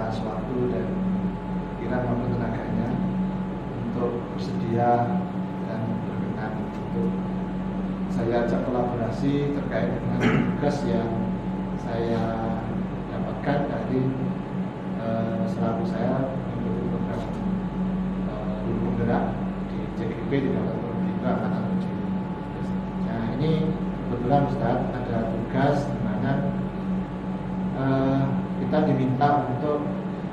atas waktu dan pikiran maupun tenaganya untuk bersedia dan berkenan untuk saya ajak kolaborasi terkait dengan tugas yang saya dapatkan dari selaku saya mengikuti program guru penggerak di CGP di Kabupaten Probolinggo Angkatan 7. Nah ini kebetulan Ustaz ada tugas di mana kita diminta untuk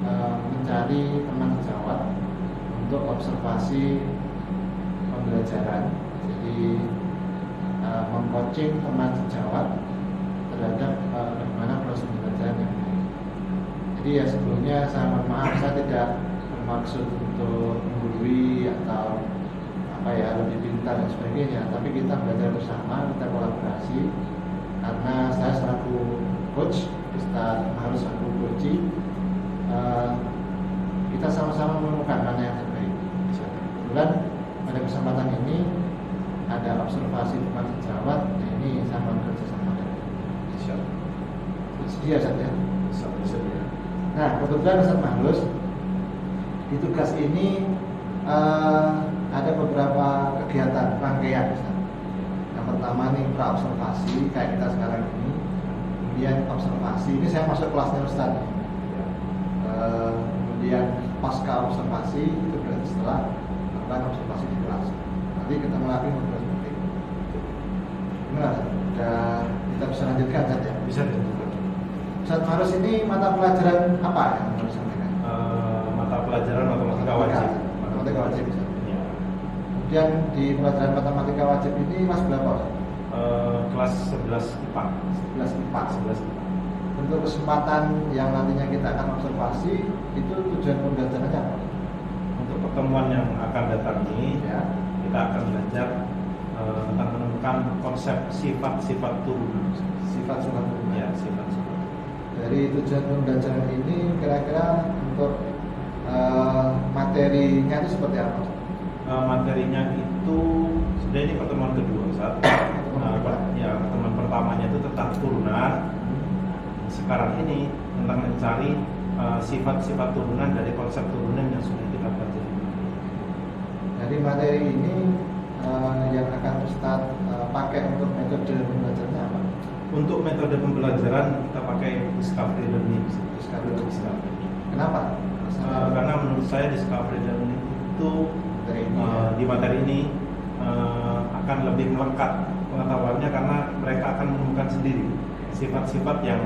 mencari teman sejawat untuk observasi pembelajaran. Jadi mengcoaching teman sejawat terhadap bagaimana proses pembelajaran yang baik. Jadi ya sebelumnya saya mohon maaf, saya tidak bermaksud untuk menggurui atau lebih pintar dan sebagainya, tapi kita belajar bersama, kita kolaborasi karena saya selaku coach, Ustaz harus aku coachi, kita sama-sama menemukan mana yang terbaik. Kebetulan pada kesempatan ini ada observasi teman sejawat, nah ini saya mau kerja sama dengan sedia saja. Nah kebetulan Ustaz Mahrus di tugas ini ada beberapa kegiatan rangkaian Ustaz. Yang pertama nih pra-observasi kayak kita sekarang ini, kemudian observasi, ini saya masuk kelasnya Ustaz. Kemudian pasca observasi itu berarti setelah melakukan observasi di kelas. Nanti kita melakukan beberapa seperti itu. Gimana? Kita bisa lanjutkan Ustaz ya? Bisa dilanjutkan. Ustaz Mahrus ini mata pelajaran apa yang harus disampaikan? Mata pelajaran matematika wajib. Matematika wajib Ustaz. Ya. Kemudian di pelajaran matematika wajib ini kelas berapa Ustaz? Kelas 11 IPA. 11 IPA. 11 IPA. Untuk kesempatan yang nantinya kita akan observasi, itu tujuan pembelajarannya apa? Untuk pertemuan yang akan datang ini, Ya. kita akan belajar tentang menemukan konsep sifat-sifat turunan. Sifat-sifat turunan. Ya, sifat-sifat. Dari tujuan pembelajaran ini, kira-kira untuk materinya itu seperti apa? Materinya itu sebenarnya ini pertemuan kedua saat pertemuan pertamanya itu tentang turunan. Sekarang ini tentang mencari sifat-sifat turunan dari konsep turunan yang sudah kita pelajari. Dari materi ini yang akan Ustaz pakai untuk metode pembelajarannya apa? Untuk metode pembelajaran kita pakai discovery learning. Kenapa? Karena menurut saya discovery learning itu di materi ini akan lebih melekat pengetahuannya karena mereka akan menemukan sendiri sifat-sifat yang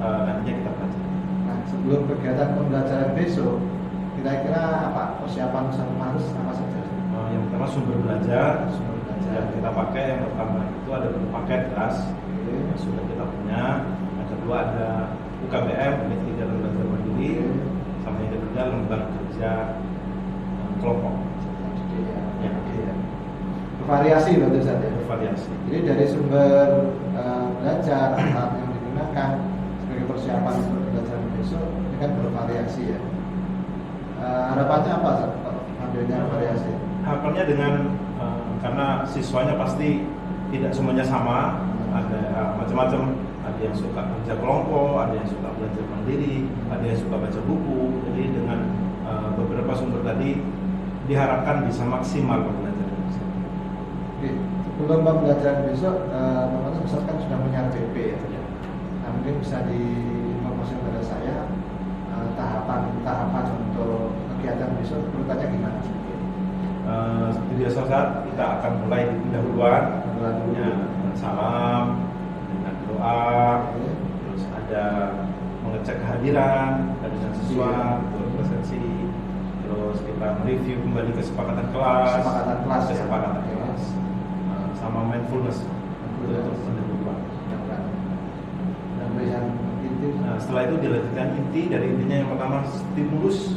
nantinya kita pelajari. Nah, sebelum kegiatan pembelajaran besok, kira-kira apa persiapan Ustaz Mahrus apa saja? Yang pertama sumber belajar yang kita pakai. Yang pertama itu ada paket kelas yang sudah kita punya. Yang kedua ada UKBM, unit kegiatan belajar mandiri, sama yang ketiga lembar kerja kelompok. Ya. Bervariasi berarti Ustaz ya? Bervariasi. Jadi dari sumber belajar alat yang digunakan sebagai persiapan untuk pembelajaran besok ini kan bervariasi ya. Harapannya apa Ustaz? Ambilnya variasi. Harapannya dengan karena siswanya pasti tidak semuanya sama, ada macam-macam, ada yang suka belajar kelompok, ada yang suka belajar mandiri, ada yang suka baca buku. Jadi dengan beberapa sumber tadi diharapkan bisa maksimal pembelajaran. Oke, sebelum pembelajaran besok, teman-teman misalkan sudah punya RPP ya. Nah, mungkin bisa diinformasikan kepada saya tahapan untuk kegiatan besok urutannya gimana? Seperti biasa saat kita akan mulai di pendahuluan dengan salam, dengan doa, terus ada mengecek kehadiran dengan siswa, presensi, terus kita mereview kembali kesepakatan kelas, sama mindfulness untuk pendahuluan. Nah, setelah itu dilanjutkan inti. Dari intinya yang pertama stimulus.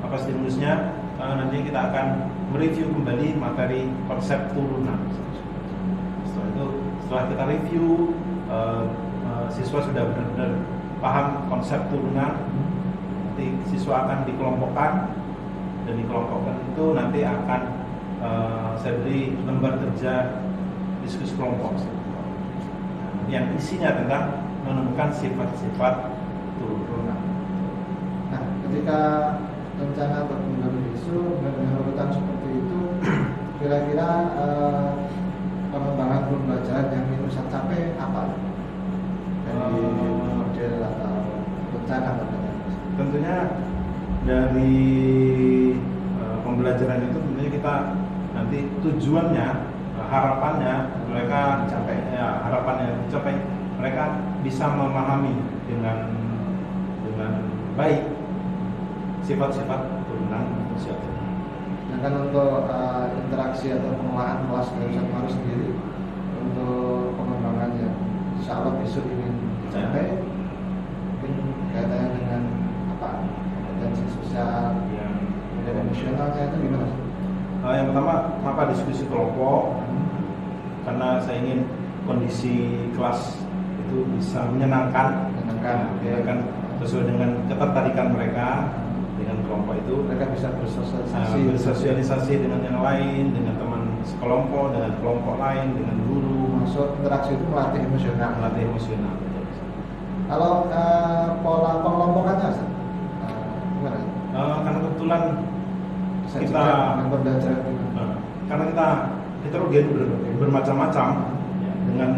Apa stimulusnya? Nanti kita akan mereview kembali materi konsep turunan. Setelah kita review, siswa sudah benar-benar paham konsep turunan. Nanti siswa akan dikelompokkan, dan dikelompokkan itu nanti akan saya beri lembar kerja diskusi kelompok yang isinya tentang menemukan sifat-sifat turunan. Nah, ketika rencana pertumbuhan isu dengan urutan seperti itu, kira-kira pengembangan pembelajaran yang ingin Ustaz capai apa dari model atau rencana pertumbuhan? Tentunya dari pembelajaran itu tentunya kita nanti tujuannya, harapannya mereka capai, ya, harapannya dicapai mereka bisa memahami dengan baik sifat-sifat turunan manusia. Sedangkan untuk interaksi atau pengelolaan kelas dari Ustaz Maru sendiri untuk pengembangan yang insya Allah besok ingin dicapai, mungkin kaitannya dengan apa kompetensi sosial dan emosionalnya itu gimana? Yang pertama, kenapa diskusi kelompok? Karena saya ingin kondisi kelas itu bisa menyenangkan sesuai dengan ketertarikan mereka dengan kelompok itu. Mereka bisa bersosialisasi dengan yang lain, dengan teman sekelompok, dengan kelompok lain, dengan guru. Maksud interaksi itu melatih emosional. Kalau pola pengelompokannya, gimana? Karena kebetulan kita karena kita heterogen, bermacam-macam, ya, dengan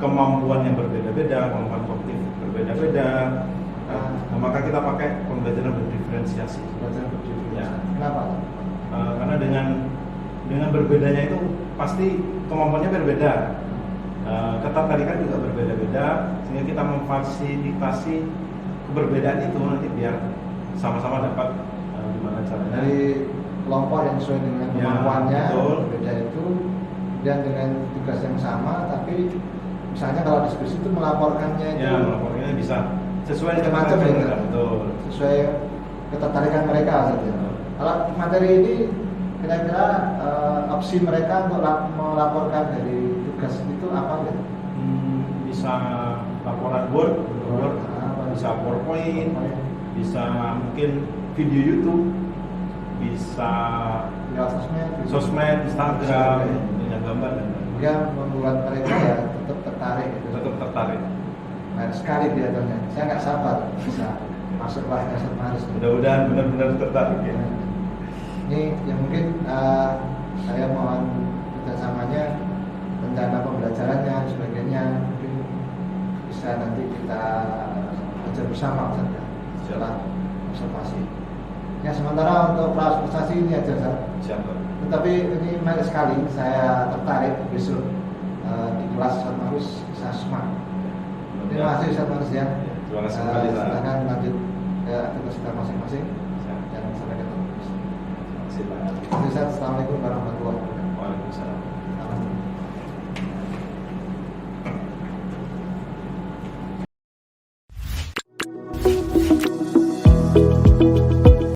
kemampuan yang berbeda-beda, kemampuan kognitif berbeda-beda, maka kita pakai pembelajaran berdiferensiasi. Ya. Kenapa? Karena dengan berbedanya itu pasti kemampuannya berbeda, ketertarikan juga berbeda-beda, sehingga kita memfasilitasi keberbedaan itu nanti biar sama-sama dapat gimana caranya. Dari kelompok yang sesuai dengan kemampuannya berbeda itu, dan dengan tugas yang sama, tapi misalnya kalau diskusi itu melaporkannya itu bisa sesuai macam-macam ya, sesuai ketertarikan mereka saja. Kalau materi ini kira-kira opsi mereka untuk melaporkan dari tugas itu apa gitu? Bisa laporan Word, bisa PowerPoint, bisa mungkin video YouTube, bisa sosmed, Instagram, dengan gambar dan yang membuat mereka ya tetap tertarik gitu. Nah, sekali kelihatannya, saya nggak sabar bisa masuk kelas Ustaz Maru. Mudah-mudahan benar-benar tertarik ya. Ini yang mungkin saya mohon kerjasamanya, rencana pembelajarannya dan sebagainya mungkin bisa nanti kita baca bersama saja setelah observasi. Ya, sementara untuk prestasi ini aja Ustaz. Tetapi ini menarik sekali, saya tertarik besok di kelas Ustaz Maru Sasma. Terima kasih Ustaz Maru ya. Terima kasih kembali. Silakan lanjut ke aktivitas kita masing-masing. Dan sampai ketemu. Terima kasih Pak. Assalamualaikum warahmatullahi wabarakatuh.